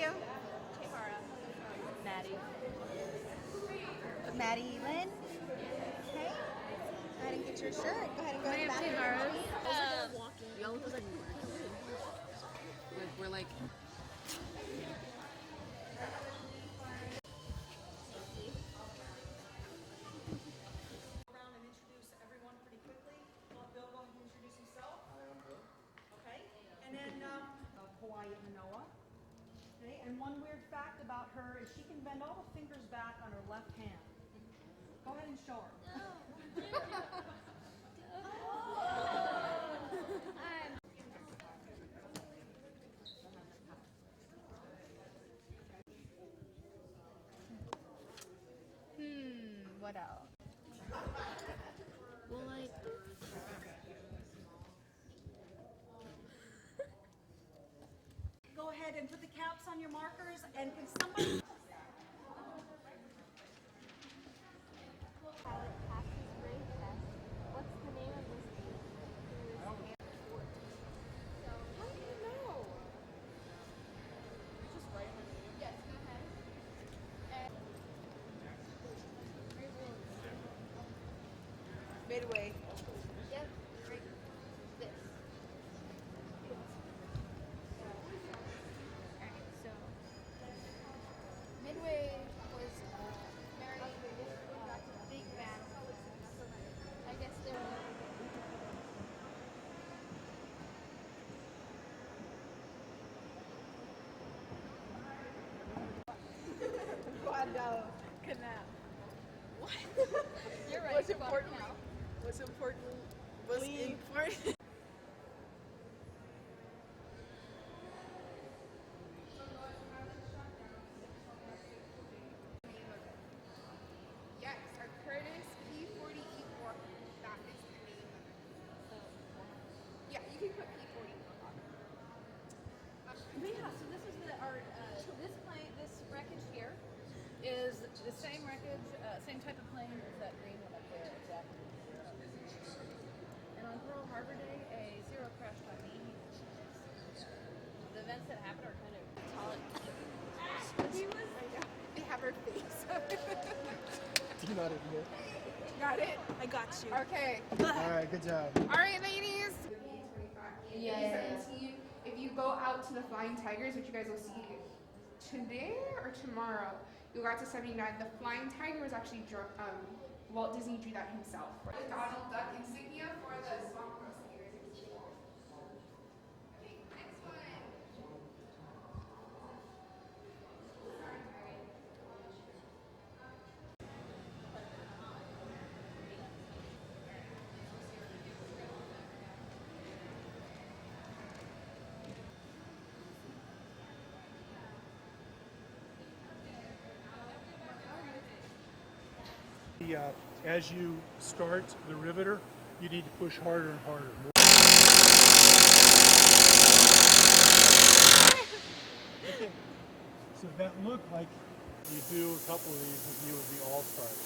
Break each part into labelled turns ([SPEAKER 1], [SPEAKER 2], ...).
[SPEAKER 1] you?
[SPEAKER 2] Maddie.
[SPEAKER 1] Maddie Lynn. Okay. Go ahead and get your shirt. Go ahead and go to the bathroom.
[SPEAKER 2] Y'all look like we're like.
[SPEAKER 3] Around and introduce everyone pretty quickly. Bill going to introduce himself. Hi, I'm Bill. Okay. And then Hawaii at Manoa. Okay. And one weird fact about her is she can bend all the fingers back on her left hand. Go ahead and show her.
[SPEAKER 1] What else?
[SPEAKER 2] Well, like.
[SPEAKER 3] Go ahead and put the caps on your markers. And can somebody...
[SPEAKER 4] Pilot passes brake test. What's the name of this team? Airport. So, how do you know? You just write my name? Yes, go ahead.
[SPEAKER 1] Midway.
[SPEAKER 4] Yep, right. This. Alright, so Midway was very big band. I guess they were.
[SPEAKER 1] Canal.
[SPEAKER 4] What? You're right.
[SPEAKER 1] What's important?
[SPEAKER 4] Now.
[SPEAKER 1] What's important? What's important?
[SPEAKER 4] Yes, our Curtis P40E4. That is the name of it. Yeah, you can put P40 on it.
[SPEAKER 2] Yeah, so this is this wreckage here is the same wreckage, same type of plane as that green one up there, exactly. And on Pearl Harbor Day, a Zero crashed on me. The events that happened are kind of
[SPEAKER 4] They have her face.
[SPEAKER 5] Do you not admit?
[SPEAKER 4] Got it?
[SPEAKER 3] I got you.
[SPEAKER 4] Okay.
[SPEAKER 5] All right, good job.
[SPEAKER 4] All right, ladies. Yeah. If you go out to the Flying Tigers, which you guys will see today or tomorrow, you'll go out to 79. The Flying Tiger was actually Walt Disney drew that himself. Donald Duck insignia for the Swamp Crow skiers. Okay, next one.
[SPEAKER 5] As you start the riveter, you need to push harder and harder. Okay. So that looked like you do a couple of these and you would be all-stars.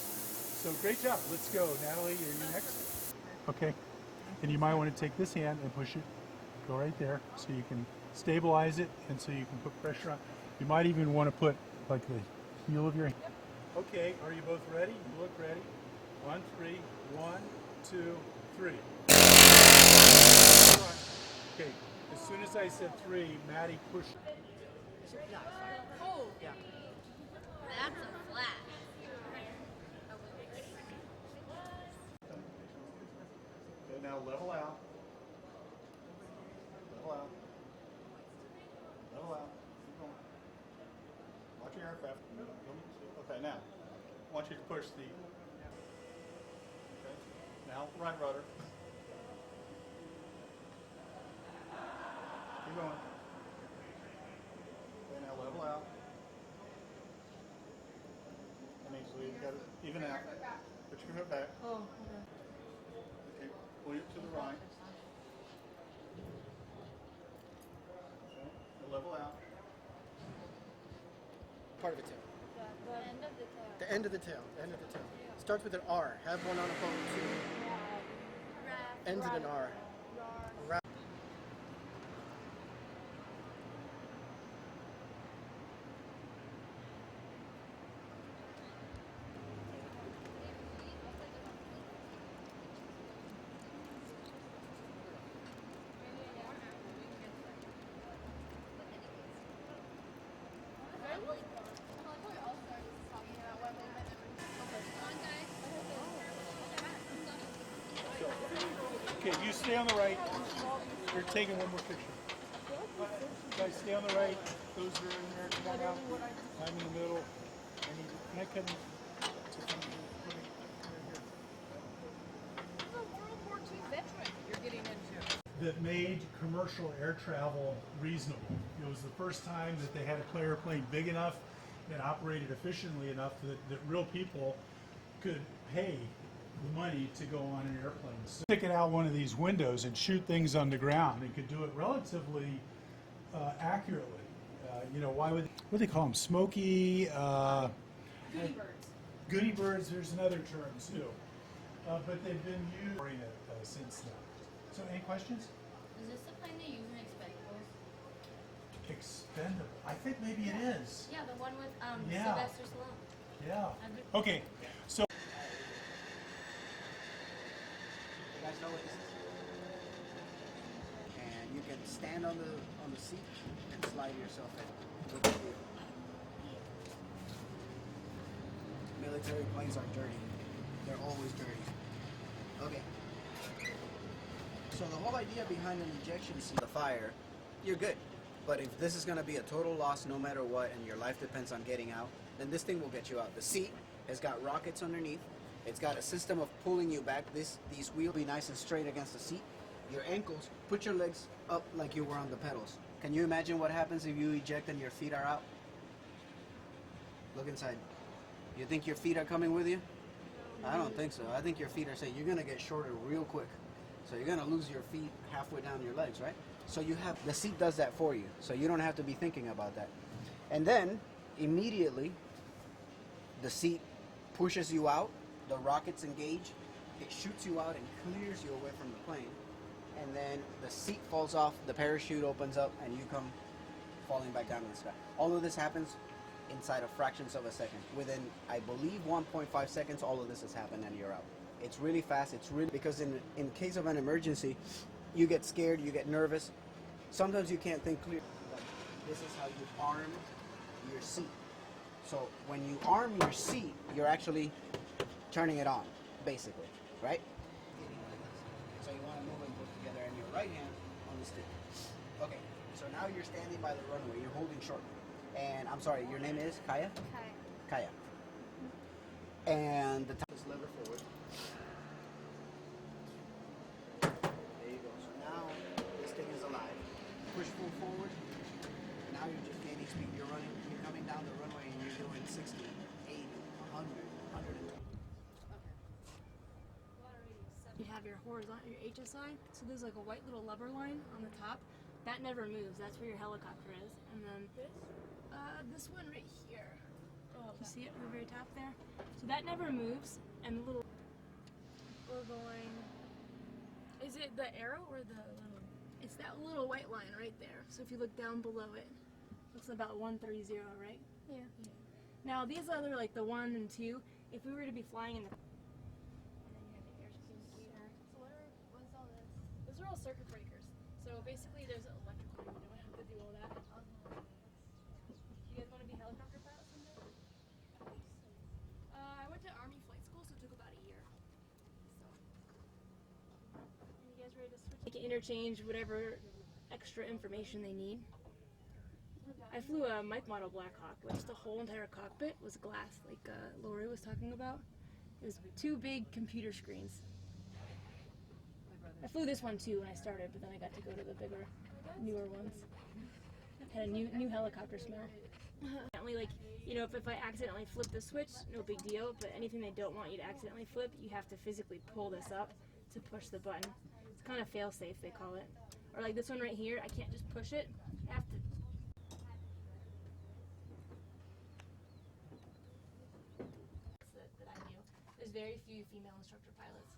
[SPEAKER 5] So great job. Let's go. Natalie, are you next? Okay. And you might want to take this hand and push it. Go right there so you can stabilize it and so you can put pressure on. You might even want to put like the heel of your hand. Okay, are you both ready? You look ready. 1, 3, 1, 2, 3. Okay, as soon as I said 3, Maddie pushed.
[SPEAKER 2] Oh, yeah. That's a flash.
[SPEAKER 5] Okay, now level out. Level out. Level out. Keep going. Watch your aircraft. Okay, now I want you to push the. Okay. Now right rudder. Keep going. Okay, now level out. That means you got to even out. Put your foot back.
[SPEAKER 2] Oh, okay.
[SPEAKER 5] Okay, pull it to the right. Okay, now level out.
[SPEAKER 6] Part of a tail.
[SPEAKER 4] The end of the tail.
[SPEAKER 6] The end of the tail. The end of the tail. Starts with an R. Have one on a phone too. Ends in an R.
[SPEAKER 5] Okay, you stay on the right. You're taking one more picture. Guys, stay on the right. Those are in there. Come on out. I'm in the middle. Can I cut in?
[SPEAKER 2] This is a World War II veteran you're getting into.
[SPEAKER 5] That made commercial air travel reasonable. It was the first time that they had a airplane big enough and operated efficiently enough that real people could pay the money to go on an airplane. So stick it out one of these windows and shoot things on the ground and could do it relatively accurately. You know, why would, what do they call them? Smoky?
[SPEAKER 2] Goody birds.
[SPEAKER 5] Goody birds, there's another term too. But they've been used since then. So any questions?
[SPEAKER 7] Is this the plane they use in Expendables?
[SPEAKER 5] Expendable. I think maybe it is.
[SPEAKER 7] Yeah, the one with
[SPEAKER 5] Yeah.
[SPEAKER 7] Sylvester Stallone.
[SPEAKER 5] Yeah. Okay. So
[SPEAKER 6] You guys know what this is? And you can stand on the seat and slide yourself in. With the wheel. Military planes are dirty. They're always dirty. Okay. So the whole idea behind an ejection seat, the fire, you're good. But if this is going to be a total loss no matter what and your life depends on getting out, then this thing will get you out. The seat has got rockets underneath. It's got a system of pulling you back. These wheels be nice and straight against the seat. Your ankles, put your legs up like you were on the pedals. Can you imagine what happens if you eject and your feet are out? Look inside. You think your feet are coming with you? I don't think so. I think your feet are saying you're going to get shorter real quick. So you're going to lose your feet halfway down your legs, right? So you have, the seat does that for you. So you don't have to be thinking about that. And then immediately the seat pushes you out, the rockets engage, it shoots you out and clears you away from the plane. And then the seat falls off, the parachute opens up, and you come falling back down in the sky. All of this happens inside of fractions of a second. Within, I believe, 1.5 seconds, all of this has happened and you're out. It's really fast. It's really, because in case of an emergency, you get scared, you get nervous. Sometimes you can't think clearly. This is how you arm your seat. So when you arm your seat, you're actually turning it on, basically, right? So you want to move them both together and your right hand on the stick. Okay, so now you're standing by the runway, you're holding short. And I'm sorry, your name is Kaya? Kaya. And the top is lever forward. There you go. So now this thing is alive. Push full forward. Now you're just gaining speed. You're running, you're coming down the runway and you're doing 60, 80, 100, 120.
[SPEAKER 8] You have your horizontal, your HSI, so there's like a white little lever line on the top. That never moves, that's where your helicopter is. And then this one right here. Oh, you see it at the very top there? So that never moves, and the little, we're going, is it the arrow or the little, it's that little white line right there. So if you look down below it, looks about 130, right? Yeah. Now these other, like the 1 and 2, if we were to be flying in the,
[SPEAKER 7] What's all this?
[SPEAKER 8] those are all circuit breakers. So basically there's electrical, you don't have to do all that. You guys want to be helicopter pilots someday? I went to Army flight school, so it took about a year. So, you guys ready to switch? They can interchange whatever extra information they need. I flew a Mike model Blackhawk, which the whole entire cockpit was glass, like Lori was talking about. It was 2 big computer screens. I flew this one too when I started, but then I got to go to the bigger, newer ones. Had a new helicopter smell. Like, you know, if I accidentally flip the switch, no big deal, but anything they don't want you to accidentally flip, you have to physically pull this up to push the button. It's kind of fail-safe, they call it. Or like this one right here, I can't just push it. I have to. That I knew. There's very few female instructor pilots.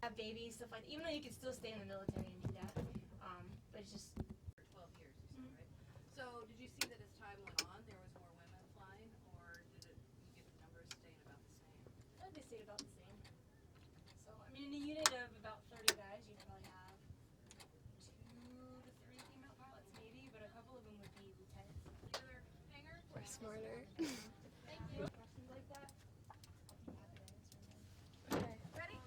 [SPEAKER 8] Have babies, stuff like that, even though you can still stay in the military and do that. But it's just.
[SPEAKER 2] 12 years, you said, right? So did you see that as time went on, there was more women flying, or did you get the numbers staying about the same?
[SPEAKER 8] I think they stayed about the same. So, I mean, in a unit of about 30 guys, you'd probably have 2 to 3 female pilots, maybe, but a couple of them would be lieutenants.
[SPEAKER 2] The other hangar?
[SPEAKER 8] We're smarter. Thank you. Questions like that?
[SPEAKER 2] Okay, ready?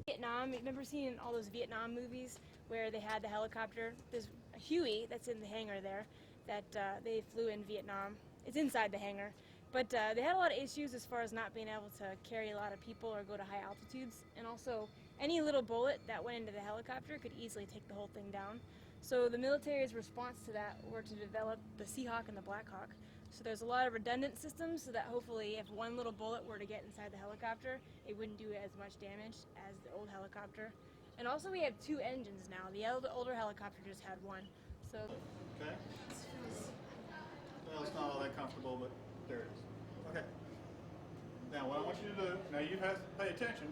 [SPEAKER 8] Vietnam Vietnam. Remember seeing all those Vietnam movies where they had the helicopter? There's a Huey that's in the hangar there that they flew in Vietnam. It's inside the hangar. But they had a lot of issues as far as not being able to carry a lot of people or go to high altitudes. And also, any little bullet that went into the helicopter could easily take the whole thing down. So the military's response to that were to develop the Seahawk and the Blackhawk. So there's a lot of redundant systems so that hopefully if one little bullet were to get inside the helicopter, it wouldn't do as much damage as the old helicopter. And also we have 2 engines now. The older helicopter just had 1. So
[SPEAKER 9] Okay. Well, it's not all that comfortable, but there it is. Okay. Now, what I want you to do, now you have to pay attention.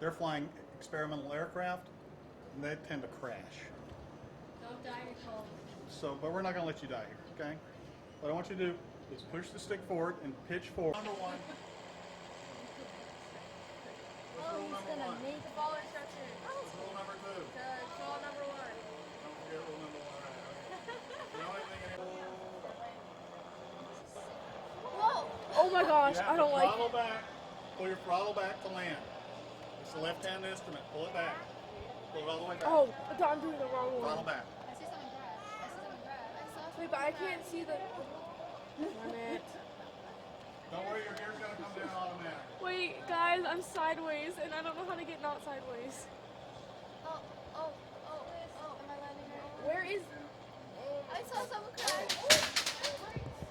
[SPEAKER 9] They're flying experimental aircraft, and they tend to crash.
[SPEAKER 7] Don't die your cold.
[SPEAKER 9] So, but we're not going to let you die here, okay? What I want you to do is push the stick forward and pitch forward. Number 1. What's
[SPEAKER 7] Oh,
[SPEAKER 9] rule
[SPEAKER 7] he's
[SPEAKER 9] number
[SPEAKER 7] gonna
[SPEAKER 9] 1?
[SPEAKER 7] make the follow instructions.
[SPEAKER 9] What's rule number 2?
[SPEAKER 7] Call number 1.
[SPEAKER 9] Don't forget rule number 1. Right? The only thing
[SPEAKER 7] Whoa!
[SPEAKER 8] oh my gosh,
[SPEAKER 9] you have
[SPEAKER 8] I don't
[SPEAKER 9] to
[SPEAKER 8] like
[SPEAKER 9] throttle back. Pull your throttle back to land. It's a left-hand instrument. Pull it back. Pull it all the way back.
[SPEAKER 8] Oh, I'm doing the wrong
[SPEAKER 9] Throttle
[SPEAKER 8] one.
[SPEAKER 9] back.
[SPEAKER 7] I see something grab. I see something grab. I saw something
[SPEAKER 8] Wait, but I
[SPEAKER 7] grab.
[SPEAKER 8] can't see the... Darn it.
[SPEAKER 9] Don't worry, your gear's gonna come down automatic.
[SPEAKER 8] Wait, guys, I'm sideways and I don't know how to get not sideways.
[SPEAKER 7] Oh, oh, oh, oh. Am I landing right?
[SPEAKER 8] Where is...
[SPEAKER 7] I saw someone crash.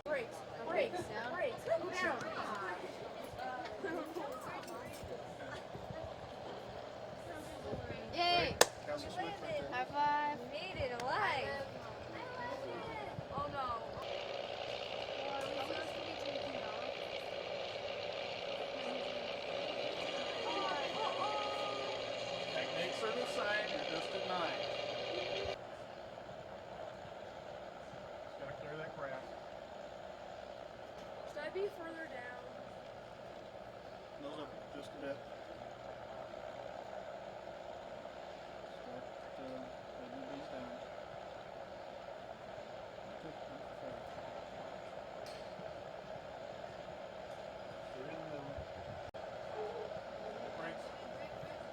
[SPEAKER 8] Brakes, brakes,
[SPEAKER 7] Down.
[SPEAKER 8] brakes, go down.
[SPEAKER 7] Yay!
[SPEAKER 9] Castle Smith right there.
[SPEAKER 7] High five. Made it alive.
[SPEAKER 8] Oh no.
[SPEAKER 9] Techniques are the same, you're just at 9. Just gotta clear that crap.
[SPEAKER 8] Should I be further down?
[SPEAKER 9] Nose up just a bit. Start letting these down. Good, not fast. You're in the middle. Brakes.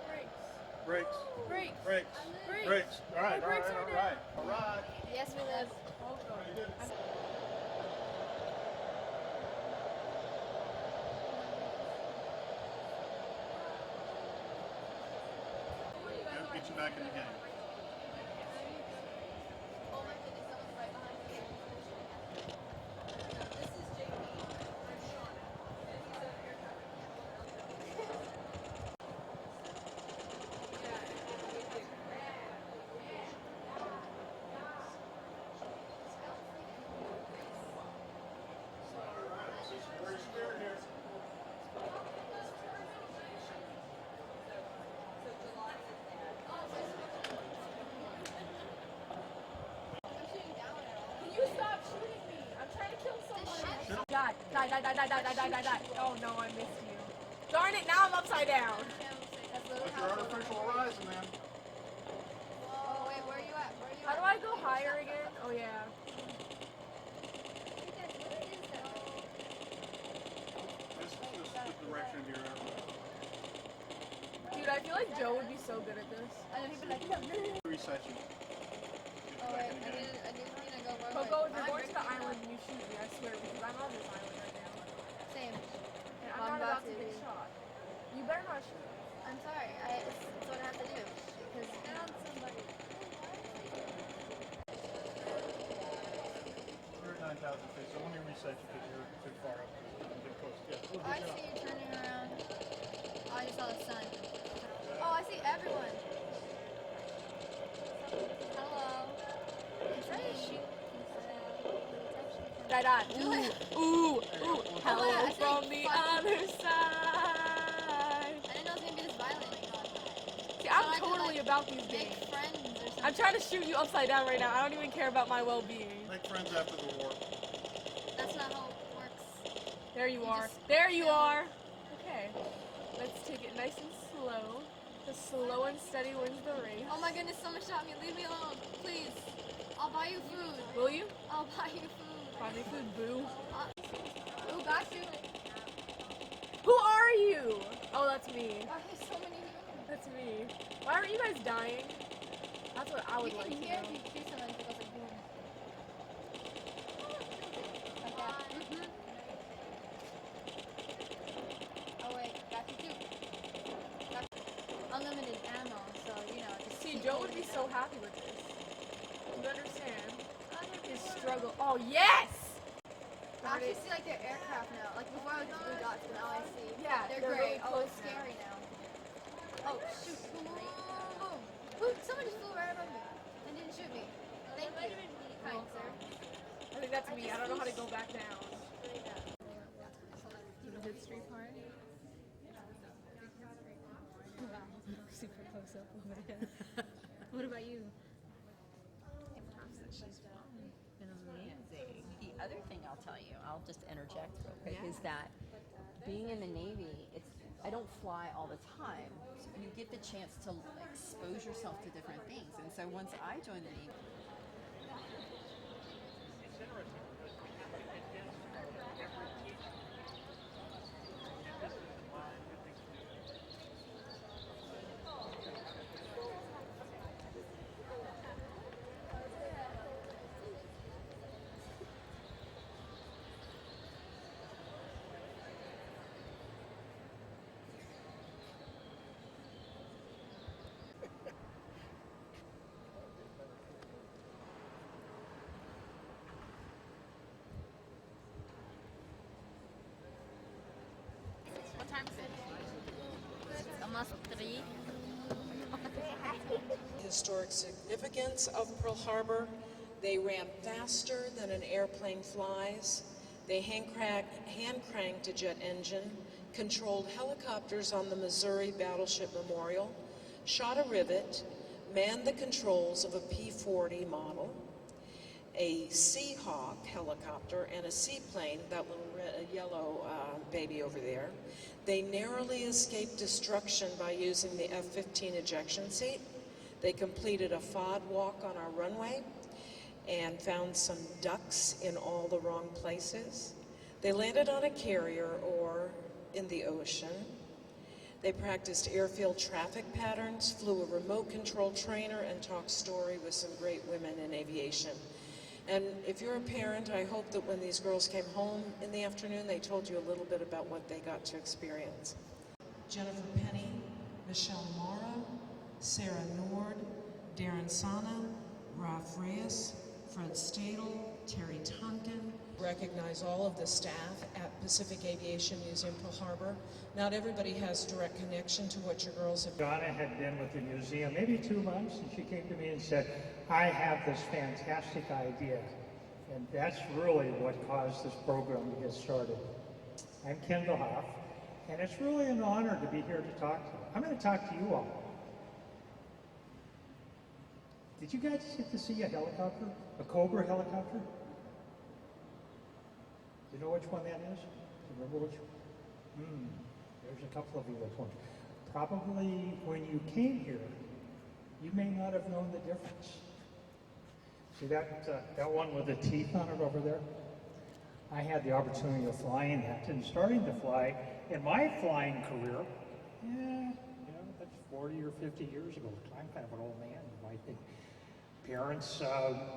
[SPEAKER 8] Brakes.
[SPEAKER 9] Brakes.
[SPEAKER 8] Brakes.
[SPEAKER 9] Brakes.
[SPEAKER 8] Brakes.
[SPEAKER 9] Brakes. All right, all
[SPEAKER 8] brakes
[SPEAKER 9] right,
[SPEAKER 8] are
[SPEAKER 9] all right. All right.
[SPEAKER 7] Yes, we live.
[SPEAKER 9] Very good. Get you back in the game.
[SPEAKER 7] Oh my goodness, someone's right behind me.
[SPEAKER 9] Where's your spirit here?
[SPEAKER 8] Can you stop shooting me? I'm trying to kill someone. Die. Oh no, I missed you. Darn it, now I'm upside down.
[SPEAKER 7] That's literally
[SPEAKER 9] What's
[SPEAKER 7] how
[SPEAKER 9] your
[SPEAKER 7] it goes.
[SPEAKER 9] artificial horizon then?
[SPEAKER 7] Whoa, wait, where are you at? Where are you
[SPEAKER 8] How
[SPEAKER 7] at?
[SPEAKER 8] do I go higher again? Oh yeah.
[SPEAKER 9] This is the direction of your aircraft.
[SPEAKER 8] Dude, I feel like Joe would be so good at this.
[SPEAKER 7] I don't even like
[SPEAKER 9] Reset you.
[SPEAKER 7] Oh wait, I need to go where
[SPEAKER 8] But go, if you're going to the island and you shoot me, I swear, because I'm on this island right now.
[SPEAKER 7] Same.
[SPEAKER 8] And
[SPEAKER 7] I'm
[SPEAKER 8] I'm not
[SPEAKER 7] about
[SPEAKER 8] about to
[SPEAKER 7] to.
[SPEAKER 8] get shot. You better not shoot.
[SPEAKER 7] I'm sorry. It's what I have to do. Because found somebody.
[SPEAKER 9] You're at 9,000 feet, so let me reset you because you're too far up. Get close. Yeah,
[SPEAKER 7] Oh, I see you turning around. Oh, I just saw the sun. Oh, I see everyone. Hello. Is that a shoot?
[SPEAKER 8] Die. Ooh. Hello
[SPEAKER 7] I see
[SPEAKER 8] from the other side.
[SPEAKER 7] I didn't know it was gonna be this violent.
[SPEAKER 8] See,
[SPEAKER 7] So
[SPEAKER 8] I'm
[SPEAKER 7] I could,
[SPEAKER 8] totally
[SPEAKER 7] like,
[SPEAKER 8] about these
[SPEAKER 7] Make
[SPEAKER 8] games.
[SPEAKER 7] friends or something.
[SPEAKER 8] I'm trying to shoot you upside down right now. I don't even care about my well-being.
[SPEAKER 9] Make friends after the war.
[SPEAKER 7] That's not how it works.
[SPEAKER 8] There you
[SPEAKER 7] You
[SPEAKER 8] are.
[SPEAKER 7] just
[SPEAKER 8] There you
[SPEAKER 7] chill.
[SPEAKER 8] are. Okay. Let's take it nice and slow. The slow and steady wins the race.
[SPEAKER 7] Oh my goodness, someone shot me. Leave me alone, please. I'll buy you food.
[SPEAKER 8] Will you?
[SPEAKER 7] I'll buy you food.
[SPEAKER 8] Find me food, boo.
[SPEAKER 7] Who got you?
[SPEAKER 8] Who are you? Oh, that's me.
[SPEAKER 7] Why are there so many humans?
[SPEAKER 8] That's me. Why aren't you guys dying? That's what I would
[SPEAKER 7] You
[SPEAKER 8] like
[SPEAKER 7] can
[SPEAKER 8] to
[SPEAKER 7] hear
[SPEAKER 8] know.
[SPEAKER 7] if you shoot someone if it goes like boom. Like that. Oh wait, got you too. Got unlimited ammo, so you know. Just
[SPEAKER 8] See,
[SPEAKER 7] keep
[SPEAKER 8] Joe would
[SPEAKER 7] holding
[SPEAKER 8] be
[SPEAKER 7] it
[SPEAKER 8] so
[SPEAKER 7] down.
[SPEAKER 8] happy with this. You understand his struggle. Oh yes!
[SPEAKER 7] I actually see like their aircraft now. Like before I was just blue dots, but now I see.
[SPEAKER 8] Yeah,
[SPEAKER 7] they're
[SPEAKER 8] they're
[SPEAKER 7] great.
[SPEAKER 8] really
[SPEAKER 7] Oh,
[SPEAKER 8] close
[SPEAKER 7] it's
[SPEAKER 8] now.
[SPEAKER 7] scary now. Oh shoot! Boom, boom, boom. Who? Someone just flew right above me and didn't shoot me. Thank you. Kind sir.
[SPEAKER 8] I think that's me. I don't know how to go back down.
[SPEAKER 7] The history part. Wow, super close up over there. What about you?
[SPEAKER 10] Amazing. The other thing I'll tell you, I'll just interject real quick, is that being in the Navy, I don't fly all the time. So you get the chance to expose yourself to different things. And so once I joined the Navy,
[SPEAKER 7] What time is it? It's almost 3.
[SPEAKER 11] Historic significance of Pearl Harbor. They ran faster than an airplane flies. They hand-cranked a jet engine, controlled helicopters on the Missouri Battleship Memorial, shot a rivet, manned the controls of a P-40 model, a Seahawk helicopter, and a seaplane, that little yellow baby over there. They narrowly escaped destruction by using the F-15 ejection seat. They completed a FOD walk on our runway and found some ducks in all the wrong places. They landed on a carrier or in the ocean. They practiced airfield traffic patterns, flew a remote control trainer, and talked story with some great women in aviation. And if you're a parent, I hope that when these girls came home in the afternoon, they told you a little bit about what they got to experience. Jennifer Penny, Michelle Mara, Sarah Nord, Darren Sana, Ralph Reyes, Fred Stadel, Terry Tonkin. Recognize all of the staff at Pacific Aviation Museum Pearl Harbor. Not everybody has direct connection to what your girls have done.
[SPEAKER 12] Donna had been with the museum maybe 2 months, and she came to me and said, I have this fantastic idea. And that's really what caused this program to get started. I'm Kenneth DeHoff, and it's really an honor to be here to talk to you. I'm going to talk to you all. Did you guys get to see a helicopter? A Cobra helicopter? You know which one that is? Do you remember which one? There's a couple of you with ones. Probably when you came here, you may not have known the difference. See that one with the teeth on it over there? I had the opportunity of flying that and starting to fly in my flying career. That's 40 or 50 years ago. I'm kind of an old man, you might think. Parents,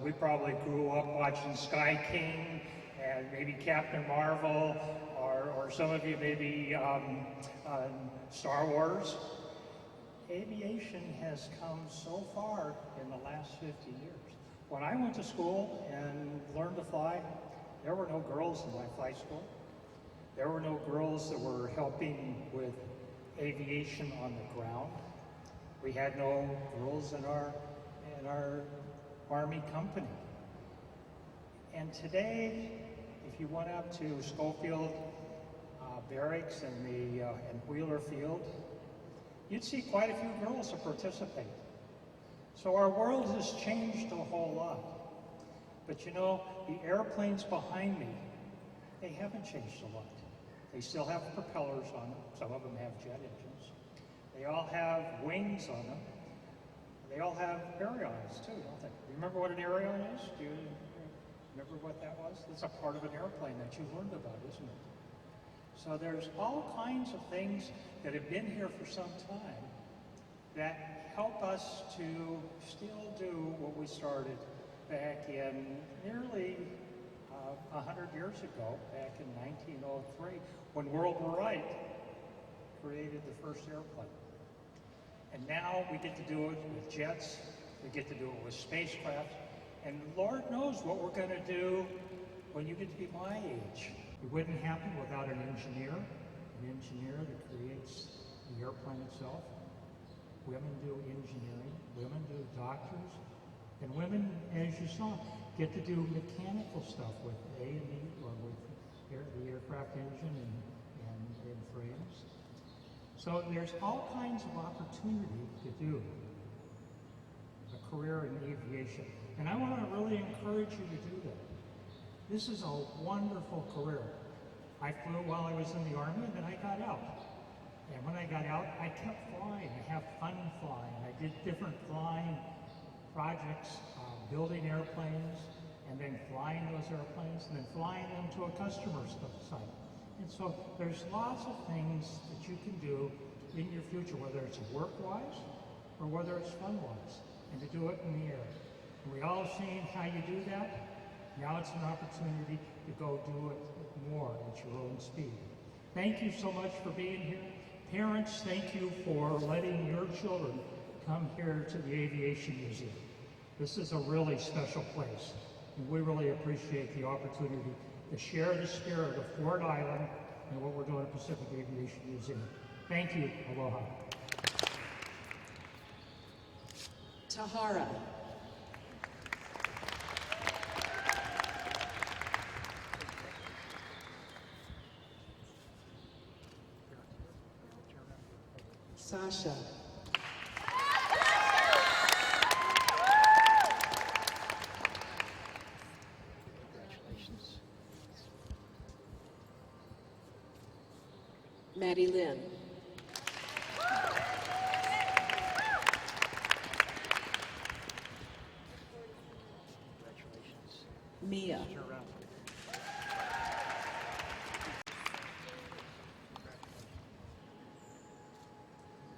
[SPEAKER 12] we probably grew up watching Sky King and maybe Captain Marvel, or some of you maybe Star Wars. Aviation has come so far in the last 50 years. When I went to school and learned to fly, there were no girls in my flight school. There were no girls that were helping with aviation on the ground. We had no girls in our Army company. And today, if you went up to Schofield Barracks and Wheeler Field, you'd see quite a few girls that participate. So our world has changed a whole lot. But you know, the airplanes behind me, they haven't changed a lot. They still have propellers on them. Some of them have jet engines. They all have wings on them. They all have ailerons too, don't they? Remember what an aileron is? Do you remember what that was? It's a part of an airplane that you learned about, isn't it? So there's all kinds of things that have been here for some time, that help us to still do what we started back in nearly 100 years ago, back in 1903, when World War Wright created the first airplane. And now we get to do it with jets, we get to do it with spacecraft, and Lord knows what we're going to do when you get to be my age. It wouldn't happen without an engineer that creates the airplane itself. Women do engineering, women do doctors, and women, as you saw, get to do mechanical stuff with A&E, or with the aircraft engine and frames. So there's all kinds of opportunity to do a career in aviation. And I want to really encourage you to do that. This is a wonderful career. I flew while I was in the Army, and then I got out. And when I got out, I kept flying. I have fun flying. I did different flying projects, building airplanes, and then flying those airplanes, and then flying them to a customer's site. And so there's lots of things that you can do in your future, whether it's work-wise or whether it's fun-wise, and to do it in the air. And we all seen how you do that. Now it's an opportunity to go do it more at your own speed. Thank you so much for being here. Parents, thank you for letting your children come here to the Aviation Museum. This is a really special place, and we really appreciate the opportunity to share the spirit of Ford Island and what we're doing at Pacific Aviation Museum. Thank you. Aloha.
[SPEAKER 11] Tahara. Sasha. Maddie Lynn. Mia.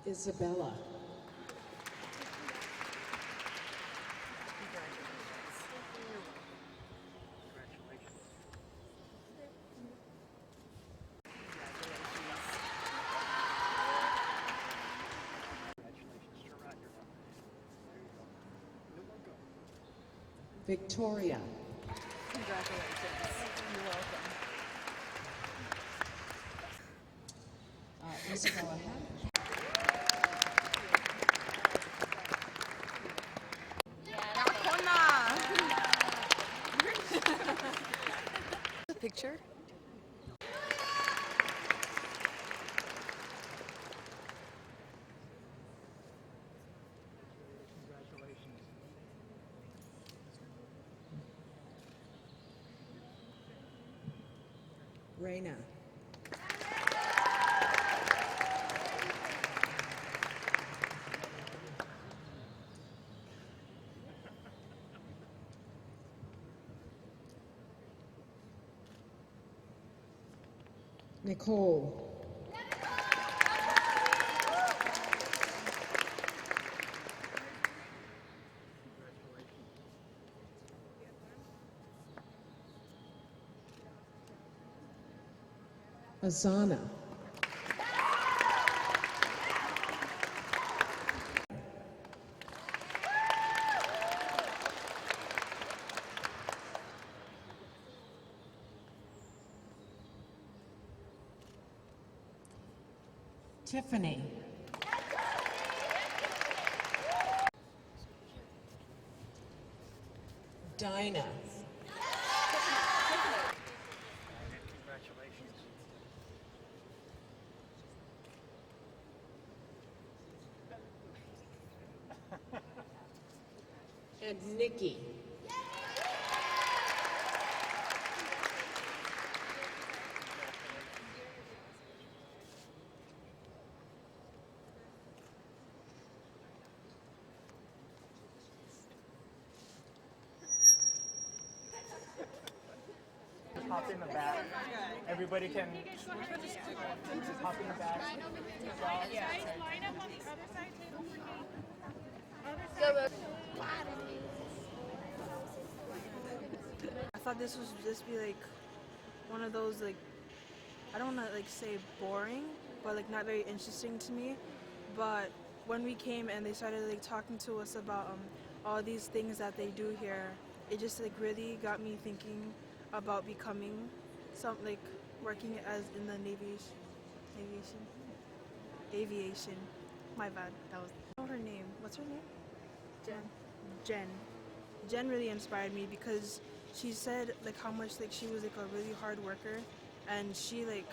[SPEAKER 11] Isabella. Victoria.
[SPEAKER 10] Congratulations. You're welcome.
[SPEAKER 11] Isabella Hammond.
[SPEAKER 10] Picture?
[SPEAKER 11] Raina. Nicole. Azana. Tiffany. Dinah. And Nikki.
[SPEAKER 13] hop in the back. Everybody can hop in the back.
[SPEAKER 8] Line up on the other side table for me. Other side.
[SPEAKER 14] I thought this was just be like one of those like, I don't want to like say boring, but like not very interesting to me. But when we came and they started like talking to us about all these things that they do here, it just like really got me thinking about becoming like working as in the aviation. My bad. That was her name. What's her name? Jen really inspired me because she said like how much like she was like a really hard worker, and she like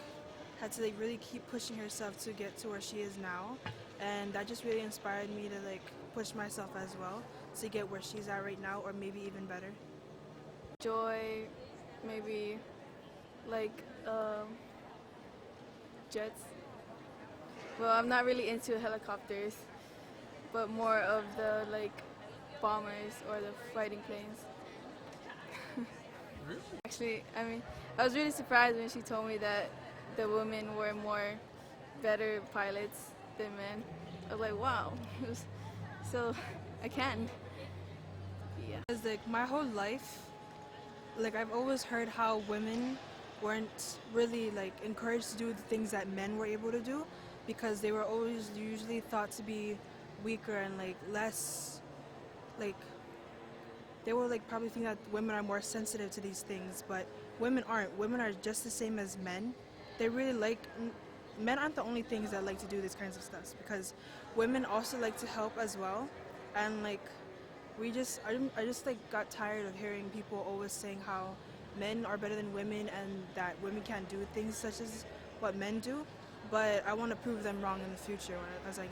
[SPEAKER 14] had to like really keep pushing herself to get to where she is now, and that just really inspired me to like push myself as well to get where she's at right now, or maybe even better.
[SPEAKER 8] Joy, maybe like jets. Well, I'm not really into helicopters, but more of the like bombers or the fighting planes. Actually, I mean, I was really surprised when she told me that the women were better pilots than men. I was like, wow. So I can. Yeah.
[SPEAKER 14] Because like my whole life, like I've always heard how women weren't really like encouraged to do the things that men were able to do, because they were always usually thought to be weaker and like less, like they will like probably think that women are more sensitive to these things, but women aren't. Women are just the same as men. They really like, men aren't the only things that like to do these kinds of stuff, because women also like to help as well. And like I just like got tired of hearing people always saying how men are better than women and that women can't do things such as what men do. But I want to prove them wrong in the future as I